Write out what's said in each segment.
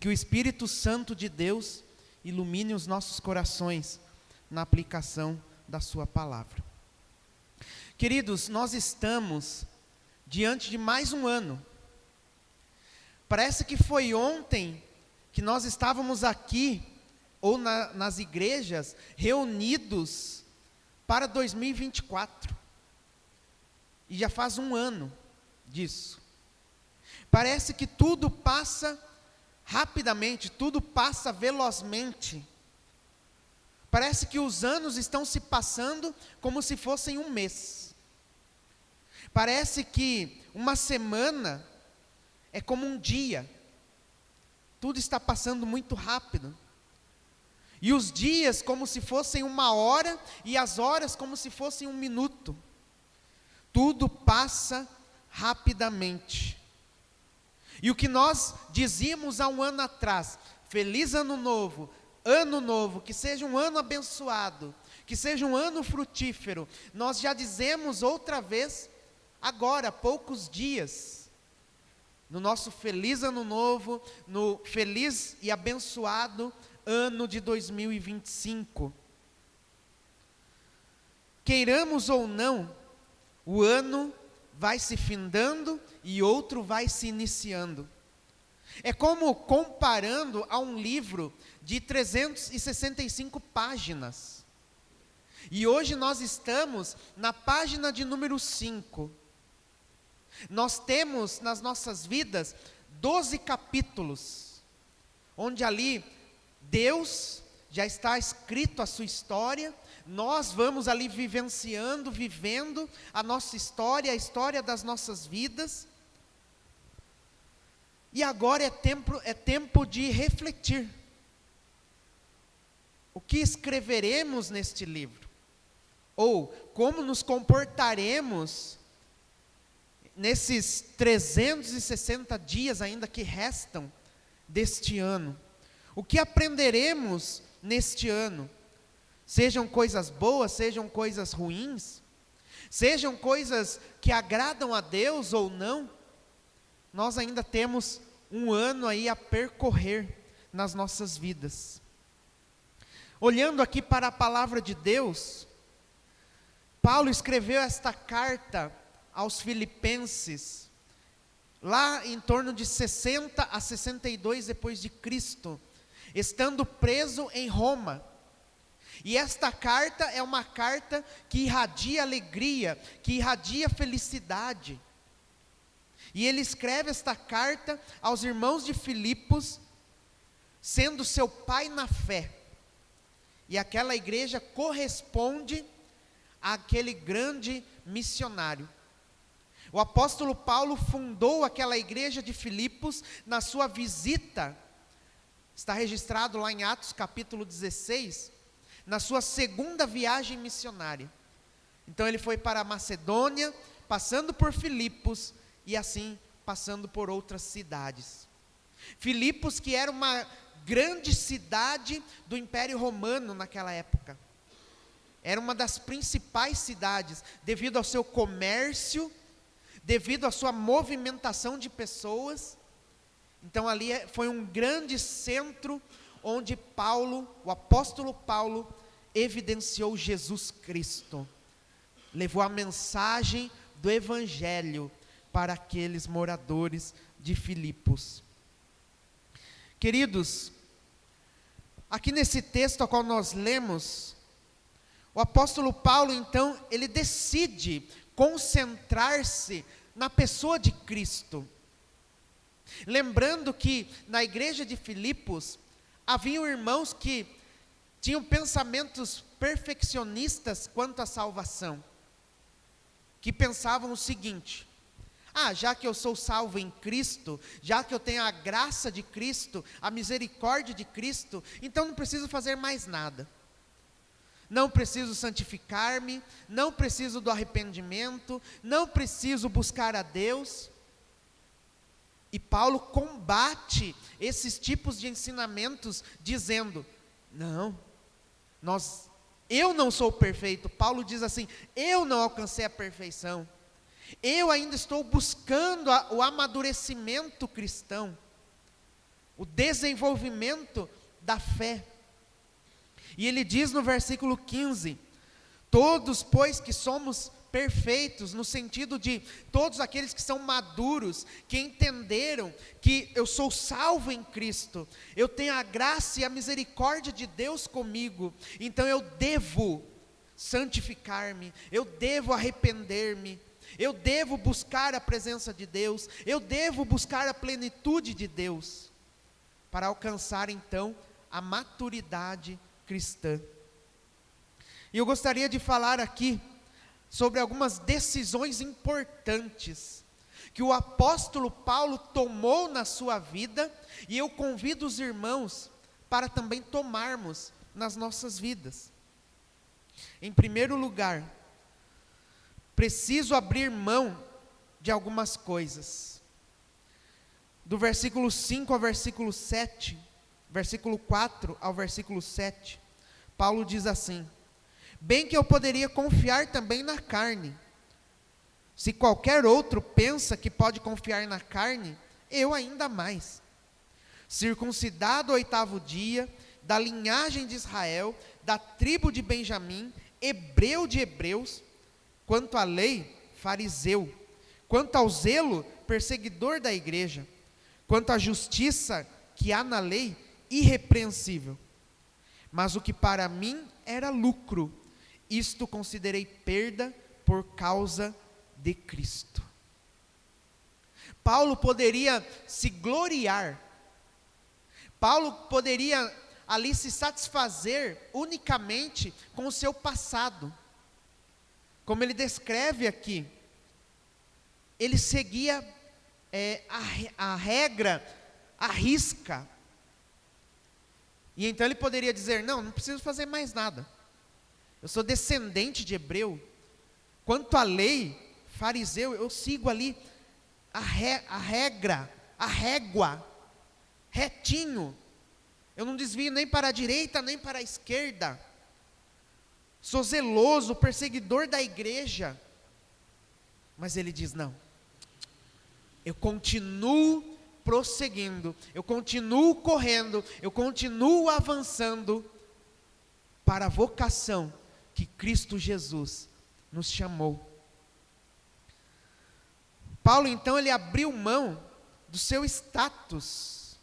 que o Espírito Santo de Deus ilumine os nossos corações na aplicação da sua palavra. Queridos, nós estamos diante de mais um ano. Parece que foi ontem que nós estávamos aqui, ou nas igrejas, reunidos para 2024. E já faz um ano disso. Parece que tudo passa rapidamente, tudo passa velozmente. Parece que os anos estão se passando como se fossem um mês. Parece que uma semana é como um dia. Tudo está passando muito rápido. E os dias como se fossem uma hora, e as horas como se fossem um minuto. Tudo passa rapidamente. E o que nós dizíamos há um ano atrás, feliz ano novo, que seja um ano abençoado, que seja um ano frutífero, nós já dizemos outra vez, agora, há poucos dias, no nosso feliz ano novo, no feliz e abençoado ano de 2025. Queiramos ou não, o ano vai se findando e outro vai se iniciando. É como comparando a um livro de 365 páginas. E hoje nós estamos na página de número 5. Nós temos nas nossas vidas 12 capítulos, onde ali Deus já está escrito a sua história, nós vamos ali vivenciando, vivendo a nossa história, a história das nossas vidas. E agora é tempo de refletir. O que escreveremos neste livro? Ou como nos comportaremos nesses 360 dias ainda que restam deste ano? O que aprenderemos neste ano? Sejam coisas boas, sejam coisas ruins, sejam coisas que agradam a Deus ou não, nós ainda temos um ano aí a percorrer nas nossas vidas. Olhando aqui para a palavra de Deus, Paulo escreveu esta carta aos Filipenses, lá em torno de 60 a 62 depois de Cristo, estando preso em Roma. E esta carta é uma carta que irradia alegria, que irradia felicidade. E ele escreve esta carta aos irmãos de Filipos, sendo seu pai na fé. E aquela igreja corresponde àquele grande missionário. O apóstolo Paulo fundou aquela igreja de Filipos na sua visita, está registrado lá em Atos capítulo 16, na sua segunda viagem missionária. Então ele foi para a Macedônia, passando por Filipos, e assim passando por outras cidades. Filipos, que era uma grande cidade do Império Romano naquela época. Era uma das principais cidades, devido ao seu comércio, devido à sua movimentação de pessoas. Então ali foi um grande centro onde Paulo, o apóstolo Paulo, evidenciou Jesus Cristo. Levou a mensagem do Evangelho para aqueles moradores de Filipos. Queridos, aqui nesse texto ao qual nós lemos, o apóstolo Paulo, então, ele decide concentrar-se na pessoa de Cristo. Lembrando que na igreja de Filipos, haviam irmãos que tinham pensamentos perfeccionistas quanto à salvação, que pensavam o seguinte: já que eu sou salvo em Cristo, já que eu tenho a graça de Cristo, a misericórdia de Cristo, então não preciso fazer mais nada. Não preciso santificar-me, não preciso do arrependimento, não preciso buscar a Deus. E Paulo combate esses tipos de ensinamentos, dizendo: não, eu não sou perfeito. Paulo diz assim: eu não alcancei a perfeição, eu ainda estou buscando o amadurecimento cristão. o desenvolvimento da fé. E ele diz no versículo 15: todos, pois, que somos perfeitos, no sentido de todos aqueles que são maduros, que entenderam que eu sou salvo em Cristo, eu tenho a graça e a misericórdia de Deus comigo, então eu devo santificar-me, eu devo arrepender-me, eu devo buscar a presença de Deus, eu devo buscar a plenitude de Deus, para alcançar então a maturidade cristã. E eu gostaria de falar aqui sobre algumas decisões importantes que o apóstolo Paulo tomou na sua vida, e eu convido os irmãos para também tomarmos nas nossas vidas. Em primeiro lugar, preciso abrir mão de algumas coisas. Do versículo 5 ao versículo 7, versículo 4 ao versículo 7, Paulo diz assim: bem que eu poderia confiar também na carne. Se qualquer outro pensa que pode confiar na carne, eu ainda mais. Circuncidado ao 8º dia, da linhagem de Israel, da tribo de Benjamim, hebreu de hebreus, quanto à lei, fariseu, quanto ao zelo, perseguidor da igreja, quanto à justiça que há na lei, irrepreensível. Mas o que para mim era lucro, isto considerei perda por causa de Cristo. Paulo poderia se gloriar, Paulo poderia ali se satisfazer unicamente com o seu passado. Como ele descreve aqui, ele seguia a regra, a risca. E então ele poderia dizer: não preciso fazer mais nada. Eu sou descendente de hebreu. Quanto à lei, fariseu, eu sigo ali a regra, a régua, retinho. Eu não desvio nem para a direita, nem para a esquerda. Sou zeloso, perseguidor da igreja. Mas ele diz: não, eu continuo prosseguindo, eu continuo correndo, eu continuo avançando para a vocação que Cristo Jesus nos chamou. Paulo então ele abriu mão do seu status,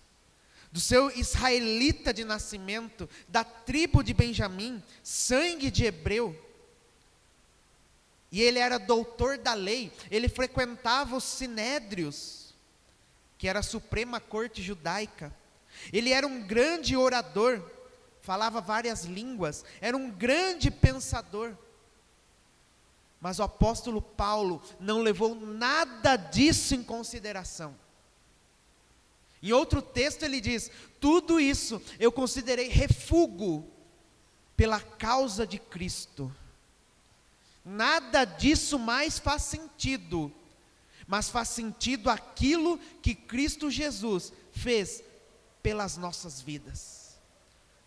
do seu israelita de nascimento, da tribo de Benjamim, sangue de hebreu. E ele era doutor da lei, ele frequentava os sinédrios, que era a suprema corte judaica. Ele era um grande orador, falava várias línguas, era um grande pensador. Mas o apóstolo Paulo não levou nada disso em consideração. Em outro texto ele diz: tudo isso eu considerei refúgio pela causa de Cristo. Nada disso mais faz sentido, mas faz sentido aquilo que Cristo Jesus fez pelas nossas vidas.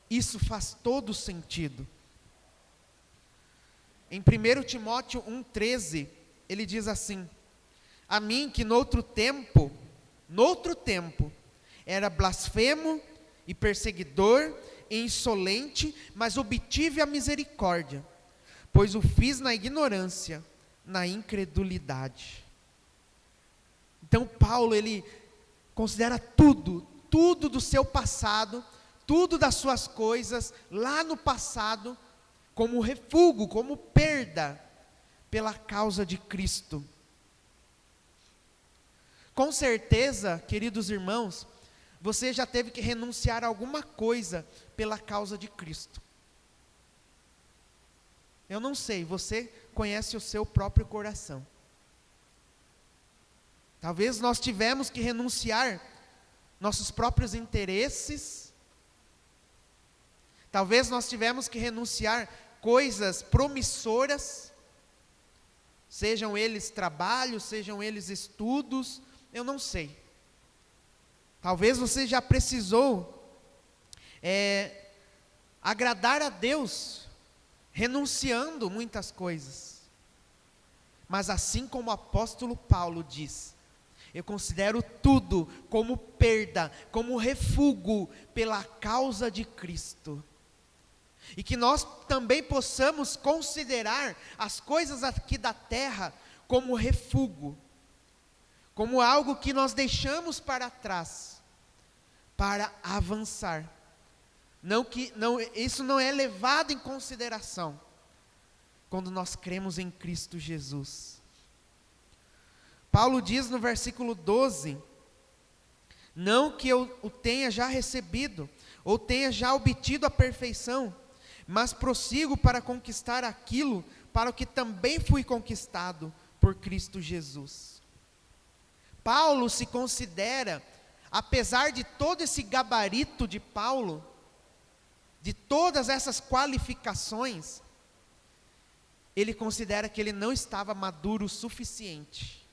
Isso faz todo sentido. Em 1 Timóteo 1,13, ele diz assim: a mim que noutro tempo, era blasfemo e perseguidor e insolente, mas obtive a misericórdia, pois o fiz na ignorância, na incredulidade. Então Paulo, ele considera tudo do seu passado, tudo das suas coisas, lá no passado, como refúgio, como perda, pela causa de Cristo. Com certeza, queridos irmãos, você já teve que renunciar a alguma coisa pela causa de Cristo. Eu não sei, você conhece o seu próprio coração. Talvez nós tivemos que renunciar nossos próprios interesses. Talvez nós tivemos que renunciar coisas promissoras, sejam eles trabalhos, sejam eles estudos, eu não sei. Talvez você já precisou agradar a Deus, renunciando muitas coisas. Mas assim como o apóstolo Paulo diz: Eu considero tudo como perda, como refúgio pela causa de Cristo. E que nós também possamos considerar as coisas aqui da terra como refúgio, como algo que nós deixamos para trás, para avançar. Isso não é levado em consideração quando nós cremos em Cristo Jesus. Paulo diz no versículo 12, não que eu o tenha já recebido, ou tenha já obtido a perfeição, mas prossigo para conquistar aquilo para o que também fui conquistado por Cristo Jesus. Paulo se considera, apesar de todo esse gabarito de Paulo, de todas essas qualificações, ele considera que ele não estava maduro o suficiente.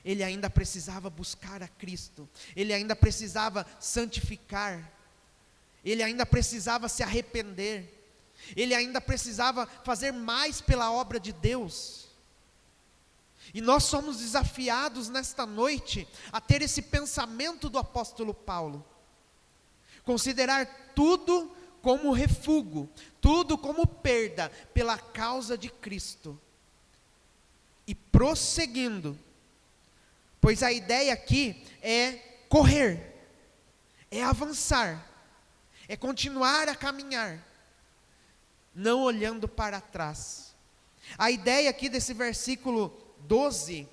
Ele ainda precisava buscar a Cristo, ele ainda precisava santificar, ele ainda precisava se arrepender, ele ainda precisava fazer mais pela obra de Deus. E nós somos desafiados nesta noite a ter esse pensamento do apóstolo Paulo, considerar tudo como refúgio, tudo como perda pela causa de Cristo, e prosseguindo, pois a ideia aqui é correr, é avançar, é continuar a caminhar, não olhando para trás. A ideia aqui desse versículo 12,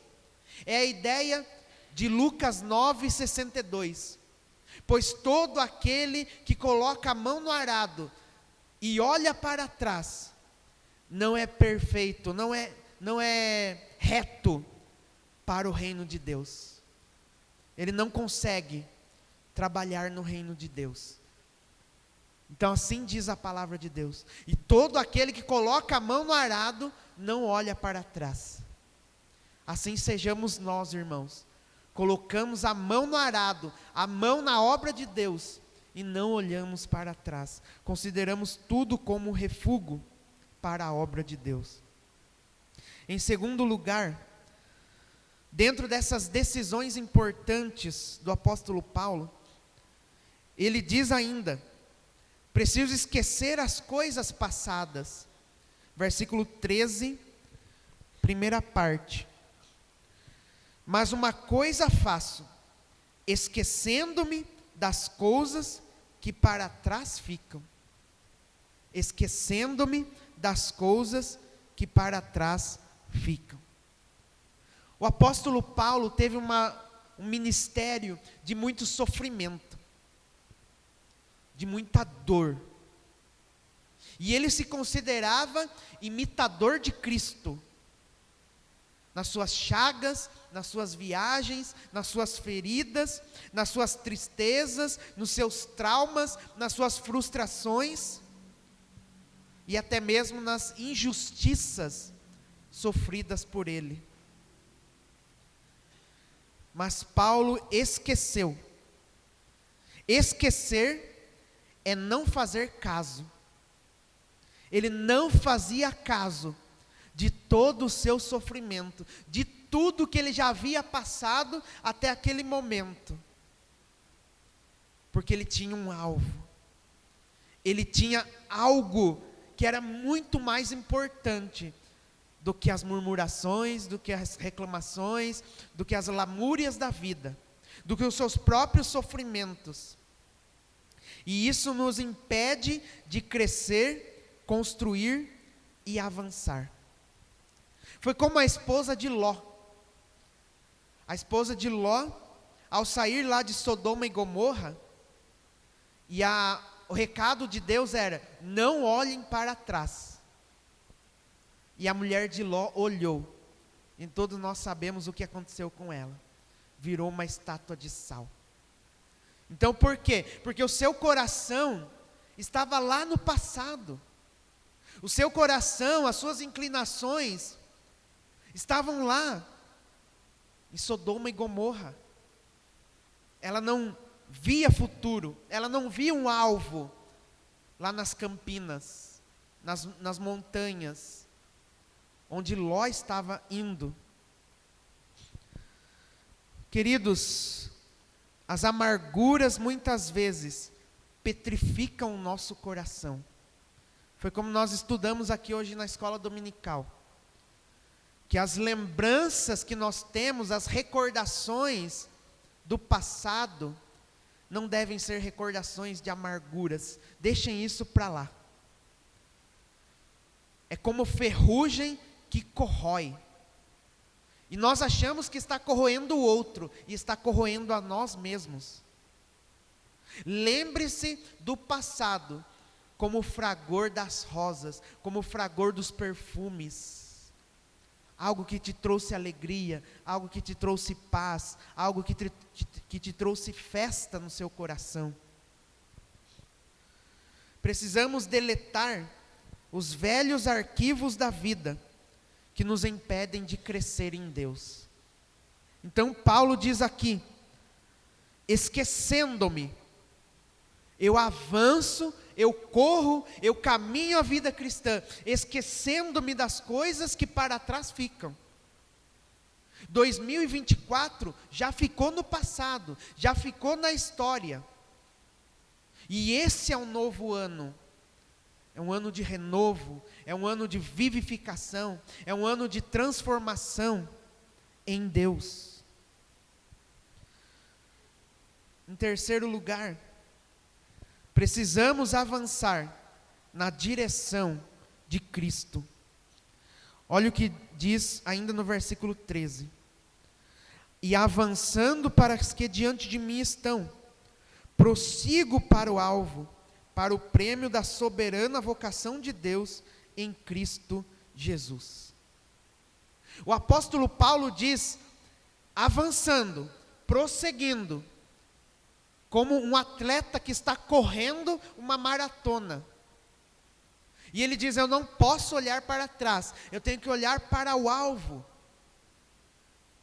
é a ideia de Lucas 9:62, pois todo aquele que coloca a mão no arado e olha para trás, não é perfeito, não é reto para o reino de Deus. Ele não consegue trabalhar no reino de Deus. Então assim diz a palavra de Deus, e todo aquele que coloca a mão no arado, não olha para trás. Assim sejamos nós, irmãos, colocamos a mão no arado, a mão na obra de Deus, e não olhamos para trás, consideramos tudo como refúgio para a obra de Deus. Em segundo lugar, dentro dessas decisões importantes do apóstolo Paulo, ele diz ainda, preciso esquecer as coisas passadas, versículo 13, primeira parte, mas uma coisa faço, esquecendo-me das coisas que para trás ficam, esquecendo-me das coisas que para trás ficam. O apóstolo Paulo teve um ministério de muito sofrimento, de muita dor, e ele se considerava imitador de Cristo, nas suas chagas, nas suas viagens, nas suas feridas, nas suas tristezas, nos seus traumas, nas suas frustrações, e até mesmo nas injustiças sofridas por ele. Mas Paulo esqueceu. Esquecer é não fazer caso. Ele não fazia caso de todo o seu sofrimento, de tudo que ele já havia passado até aquele momento, porque ele tinha um alvo, ele tinha algo que era muito mais importante do que as murmurações, do que as reclamações, do que as lamúrias da vida, do que os seus próprios sofrimentos. E isso nos impede de crescer, construir e avançar. Foi como a esposa de Ló. A esposa de Ló, ao sair lá de Sodoma e Gomorra, e o recado de Deus era, não olhem para trás. E a mulher de Ló olhou, e todos nós sabemos o que aconteceu com ela. Virou uma estátua de sal. Então por quê? Porque o seu coração estava lá no passado. O seu coração, as suas inclinações estavam lá em Sodoma e Gomorra. Ela não via futuro, ela não via um alvo lá nas campinas, nas montanhas, onde Ló estava indo. Queridos, as amarguras muitas vezes petrificam o nosso coração. Foi como nós estudamos aqui hoje na escola dominical. Que as lembranças que nós temos, as recordações do passado, não devem ser recordações de amarguras. Deixem isso para lá. É como ferrugem que corrói. E nós achamos que está corroendo o outro, e está corroendo a nós mesmos. Lembre-se do passado, como o fragor das rosas, como o fragor dos perfumes. Algo que te trouxe alegria, algo que te trouxe paz, algo que te trouxe festa no seu coração. Precisamos deletar os velhos arquivos da vida, que nos impedem de crescer em Deus. Então Paulo diz aqui: esquecendo-me, eu avanço, eu corro, eu caminho a vida cristã, esquecendo-me das coisas que para trás ficam. 2024 já ficou no passado, já ficou na história. E esse é um novo ano. É um ano de renovo, é um ano de vivificação, é um ano de transformação em Deus. Em terceiro lugar, precisamos avançar na direção de Cristo. Olha o que diz ainda no versículo 13. E avançando para as que diante de mim estão, prossigo para o alvo, para o prêmio da soberana vocação de Deus em Cristo Jesus. O apóstolo Paulo diz, avançando, prosseguindo, como um atleta que está correndo uma maratona. E ele diz, eu não posso olhar para trás, eu tenho que olhar para o alvo,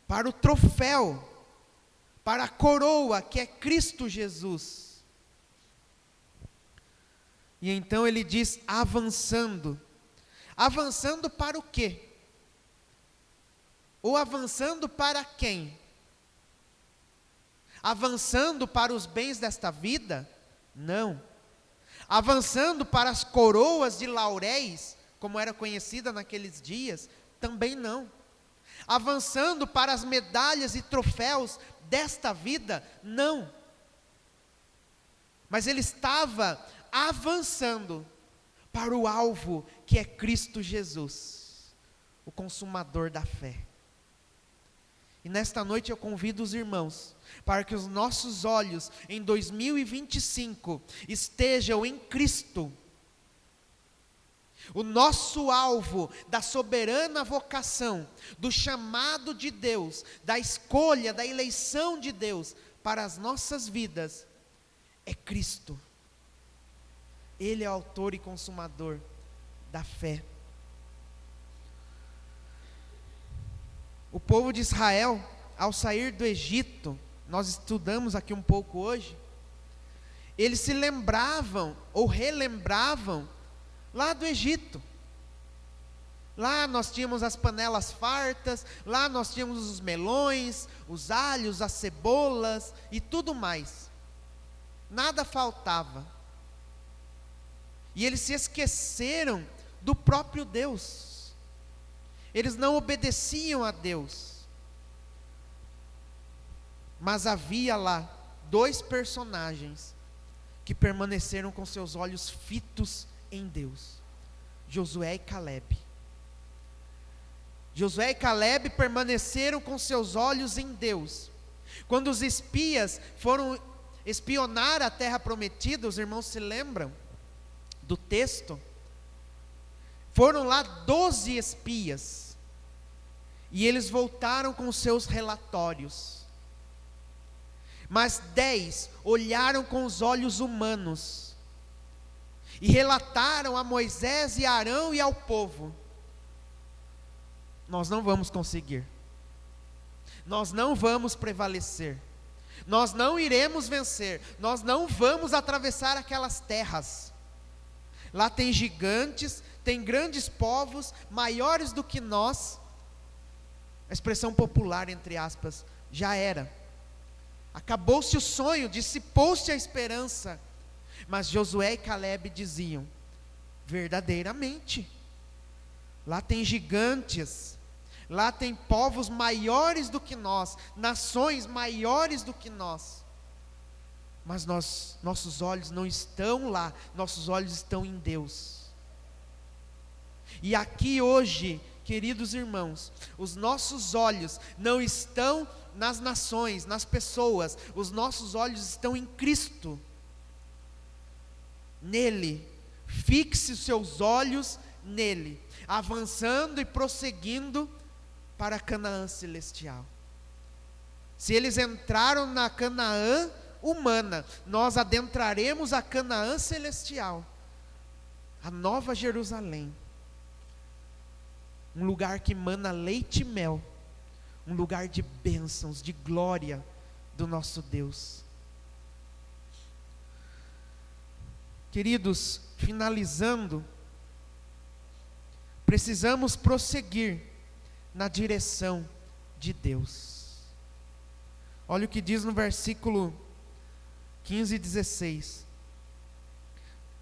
para o troféu, para a coroa que é Cristo Jesus. E então ele diz, avançando. Avançando para o quê? Ou avançando para quem? Avançando para os bens desta vida? Não. Avançando para as coroas de lauréis, como era conhecida naqueles dias? Também não. Avançando para as medalhas e troféus desta vida? Não. Mas ele estava avançando para o alvo que é Cristo Jesus, o consumador da fé. E nesta noite eu convido os irmãos para que os nossos olhos em 2025 estejam em Cristo. O nosso alvo da soberana vocação, do chamado de Deus, da escolha, da eleição de Deus para as nossas vidas é Cristo. Ele é o autor e consumador da fé. O povo de Israel, ao sair do Egito, nós estudamos aqui um pouco hoje, eles se lembravam ou relembravam lá do Egito. Lá nós tínhamos as panelas fartas, lá nós tínhamos os melões, os alhos, as cebolas e tudo mais. Nada faltava. E eles se esqueceram do próprio Deus. Eles não obedeciam a Deus. Mas havia lá dois personagens que permaneceram com seus olhos fitos em Deus: Josué e Calebe. Josué e Calebe permaneceram com seus olhos em Deus. Quando os espias foram espionar a terra prometida, os irmãos se lembram do texto? Foram lá 12 espias, e eles voltaram com seus relatórios, mas 10 olharam com os olhos humanos, e relataram a Moisés e a Arão e ao povo: nós não vamos conseguir, nós não vamos prevalecer, nós não iremos vencer, nós não vamos atravessar aquelas terras. Lá tem gigantes, tem grandes povos, maiores do que nós. A expressão popular, entre aspas, já era. acabou-se o sonho, dissipou-se a esperança. Mas Josué e Calebe diziam: verdadeiramente, lá tem gigantes, lá tem povos maiores do que nós, nações maiores do que nós. Mas nossos olhos não estão lá, nossos olhos estão em Deus. E aqui hoje, queridos irmãos, os nossos olhos não estão nas nações, nas pessoas, os nossos olhos estão em Cristo. Nele, fixe os seus olhos nele, avançando e prosseguindo para Canaã celestial. Se eles entraram na Canaã humana, nós adentraremos a Canaã celestial, a Nova Jerusalém, um lugar que mana leite e mel, um lugar de bênçãos, de glória do nosso Deus. Queridos, finalizando, precisamos prosseguir na direção de Deus. Olha o que diz no versículo 15 e 16: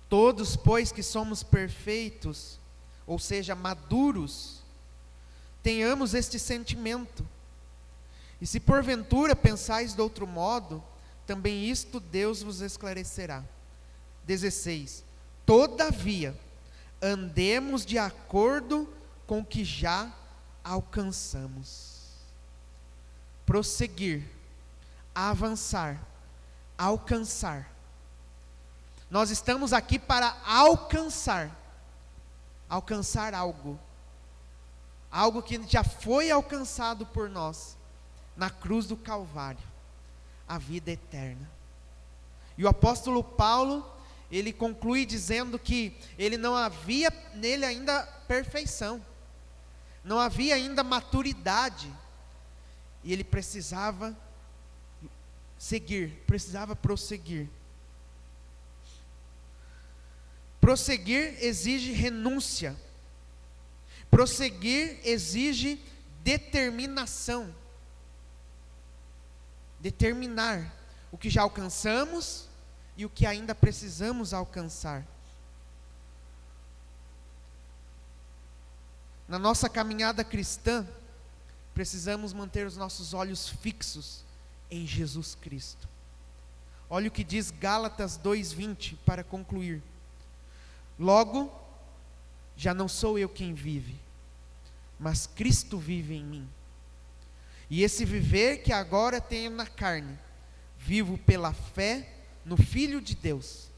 todos, pois, que somos perfeitos, ou seja, maduros, tenhamos este sentimento. E se porventura pensais de outro modo, também isto Deus vos esclarecerá. 16: todavia, andemos de acordo com o que já alcançamos. Prosseguir, avançar, alcançar. Nós estamos aqui para alcançar algo que já foi alcançado por nós na cruz do Calvário, a vida eterna. E o apóstolo Paulo, ele conclui dizendo que ele não havia nele ainda perfeição, não havia ainda maturidade, e ele precisava seguir, precisava prosseguir. Prosseguir exige renúncia, prosseguir exige determinação, determinar o que já alcançamos e o que ainda precisamos alcançar. Na nossa caminhada cristã, precisamos manter os nossos olhos fixos em Jesus Cristo. Olha o que diz Gálatas 2:20 para concluir: logo, já não sou eu quem vive, mas Cristo vive em mim. E esse viver que agora tenho na carne, vivo pela fé no Filho de Deus,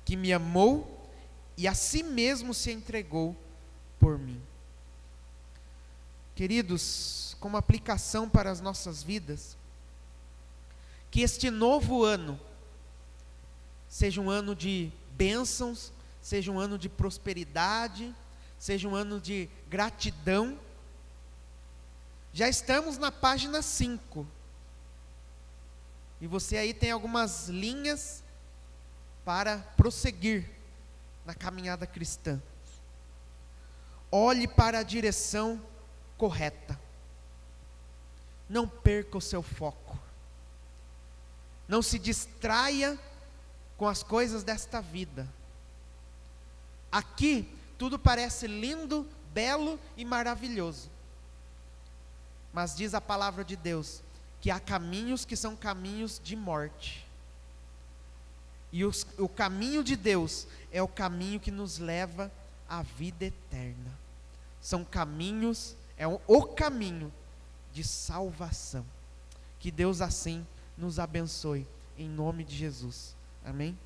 que me amou e a si mesmo se entregou por mim. Queridos, como aplicação para as nossas vidas, que este novo ano seja um ano de bênçãos, seja um ano de prosperidade, seja um ano de gratidão. Já estamos na página 5. E você aí tem algumas linhas para prosseguir na caminhada cristã. Olhe para a direção correta. Não perca o seu foco. Não se distraia com as coisas desta vida. Aqui tudo parece lindo, belo e maravilhoso. Mas diz a palavra de Deus que há caminhos que são caminhos de morte. E o caminho de Deus é o caminho que nos leva à vida eterna. São caminhos, é o caminho de salvação. Que Deus assim nos abençoe, em nome de Jesus. Amém?